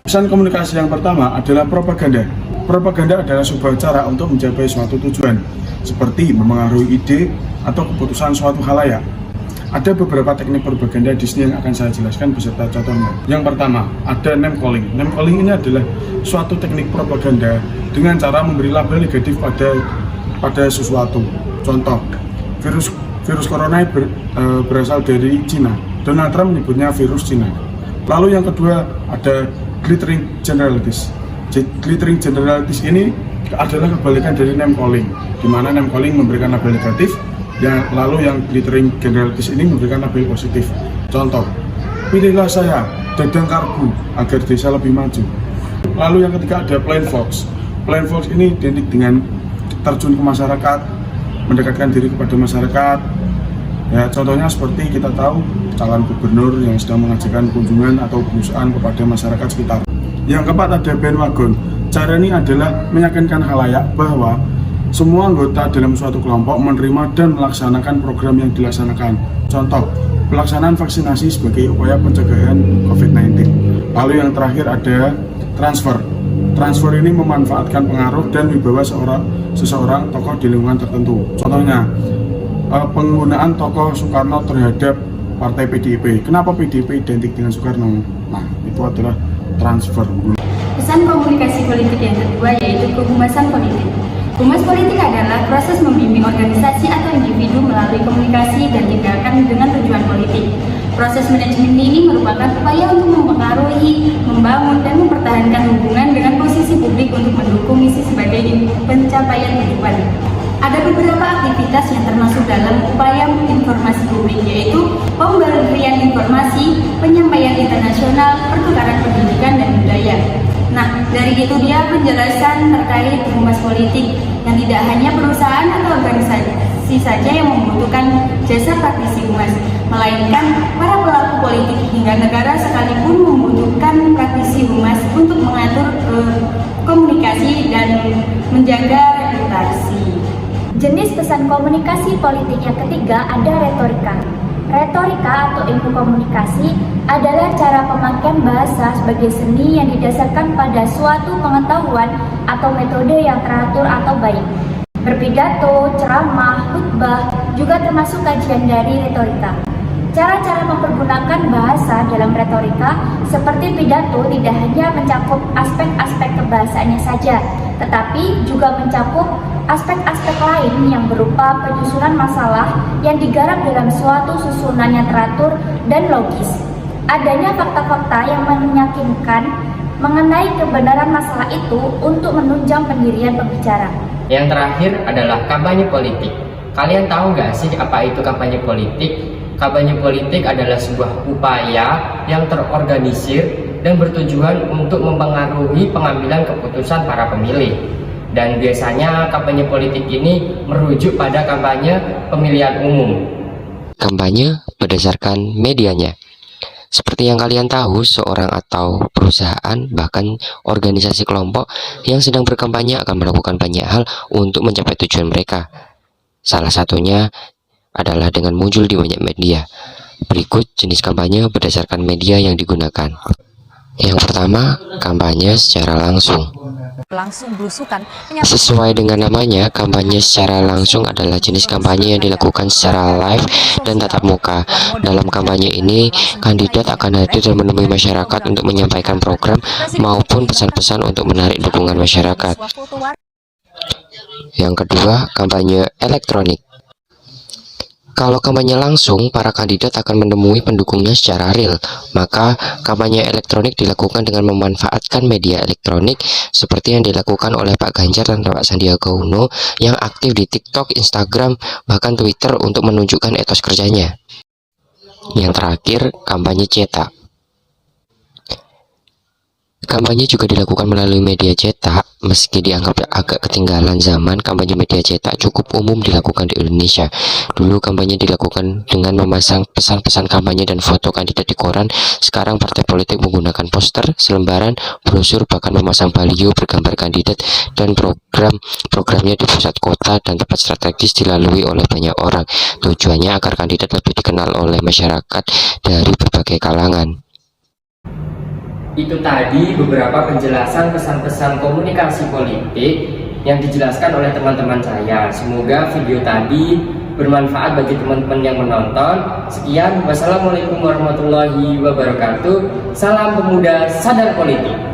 Pesan komunikasi yang pertama adalah propaganda. Propaganda adalah sebuah cara untuk mencapai suatu tujuan, seperti memengaruhi ide atau keputusan suatu khalayak. Ada beberapa teknik propaganda di sini yang akan saya jelaskan beserta contohnya. Yang pertama, ada name calling. Name calling ini adalah suatu teknik propaganda dengan cara memberi label negatif pada sesuatu. Contoh, virus corona berasal dari Cina. Donald Trump menyebutnya virus Cina. Lalu yang kedua ada glittering generalities. Glittering generalities ini adalah kebalikan dari name calling, di mana name calling memberikan label negatif. Lalu yang glittering generalities ini memberikan label positif. Contoh, pilihlah saya, dadang karbu agar desa lebih maju. Lalu yang ketiga ada plain vox. Plain vox ini identik dengan terjun ke masyarakat, mendekatkan diri kepada masyarakat. Ya, contohnya seperti kita tahu calon gubernur yang sedang mengajukan kunjungan atau belusuan kepada masyarakat sekitar. Yang keempat ada bandwagon. Cara ini adalah meyakinkan khalayak bahwa semua anggota dalam suatu kelompok menerima dan melaksanakan program yang dilaksanakan. Contoh, pelaksanaan vaksinasi sebagai upaya pencegahan COVID-19. Lalu yang terakhir ada transfer. Transfer ini memanfaatkan pengaruh dan wibawa seseorang tokoh di lingkungan tertentu. Contohnya, penggunaan tokoh Soekarno terhadap partai PDIP. Kenapa PDIP identik dengan Soekarno? Nah, itu adalah transfer. Pesan komunikasi politik yang kedua yaitu kehumasan politik. Humas politik adalah proses membimbing organisasi atau individu melalui komunikasi dan tindakan dengan tujuan politik. Proses manajemen ini merupakan upaya untuk mempengaruhi, membangun, dan mempertahankan hubungan dengan posisi publik untuk mendukung misi sebagai pencapaian tujuan. Ada beberapa aktivitas yang termasuk dalam upaya informasi publik, yaitu pemberian informasi, penyampaian internasional, pertukaran pendidikan dan budaya. Nah, dari itu dia penjelasan terkait humas politik yang tidak hanya perusahaan atau organisasi saja yang membutuhkan jasa praktisi humas, melainkan para pelaku politik hingga negara sekalipun membutuhkan praktisi humas untuk mengatur komunikasi dan menjaga reputasi. Jenis pesan komunikasi politik yang ketiga ada retorika. Retorika atau ilmu komunikasi adalah cara pemakaian bahasa sebagai seni yang didasarkan pada suatu pengetahuan atau metode yang teratur atau baik. Berpidato, ceramah, khutbah juga termasuk kajian dari retorika. Cara-cara mempergunakan bahasa dalam retorika seperti pidato tidak hanya mencakup aspek-aspek kebahasaannya saja, tetapi juga mencakup aspek-aspek lain yang berupa penyusunan masalah yang digarap dalam suatu susunan yang teratur dan logis. Adanya fakta-fakta yang meyakinkan mengenai kebenaran masalah itu untuk menunjang pendirian pembicara. Yang terakhir adalah kampanye politik. Kalian tahu nggak sih apa itu kampanye politik? Kampanye politik adalah sebuah upaya yang terorganisir dan bertujuan untuk mempengaruhi pengambilan keputusan para pemilih. Dan biasanya kampanye politik ini merujuk pada kampanye pemilihan umum. Kampanye berdasarkan medianya. Seperti yang kalian tahu, seorang atau perusahaan, bahkan organisasi kelompok yang sedang berkampanye akan melakukan banyak hal untuk mencapai tujuan mereka. Salah satunya adalah dengan muncul di banyak media. Berikut jenis kampanye berdasarkan media yang digunakan. Yang pertama, kampanye secara langsung. Sesuai dengan namanya, kampanye secara langsung adalah jenis kampanye yang dilakukan secara live dan tatap muka. Dalam kampanye ini, kandidat akan hadir dan menemui masyarakat untuk menyampaikan program maupun pesan-pesan untuk menarik dukungan masyarakat. Yang kedua, kampanye elektronik. Kalau kampanye langsung, para kandidat akan menemui pendukungnya secara real. Maka, kampanye elektronik dilakukan dengan memanfaatkan media elektronik seperti yang dilakukan oleh Pak Ganjar dan Pak Sandiaga Uno yang aktif di TikTok, Instagram, bahkan Twitter untuk menunjukkan etos kerjanya. Yang terakhir, kampanye cetak. Kampanye juga dilakukan melalui media cetak. Meski dianggap agak ketinggalan zaman, kampanye media cetak cukup umum dilakukan di Indonesia. Dulu kampanye dilakukan dengan memasang pesan-pesan kampanye dan foto kandidat di koran. Sekarang partai politik menggunakan poster, selembaran, brosur, bahkan memasang baliho bergambar kandidat dan programnya di pusat kota dan tempat strategis dilalui oleh banyak orang. Tujuannya agar kandidat lebih dikenal oleh masyarakat dari berbagai kalangan. Itu tadi beberapa penjelasan pesan-pesan komunikasi politik yang dijelaskan oleh teman-teman saya. Semoga video tadi bermanfaat bagi teman-teman yang menonton. Sekian, wassalamualaikum warahmatullahi wabarakatuh. Salam pemuda sadar politik.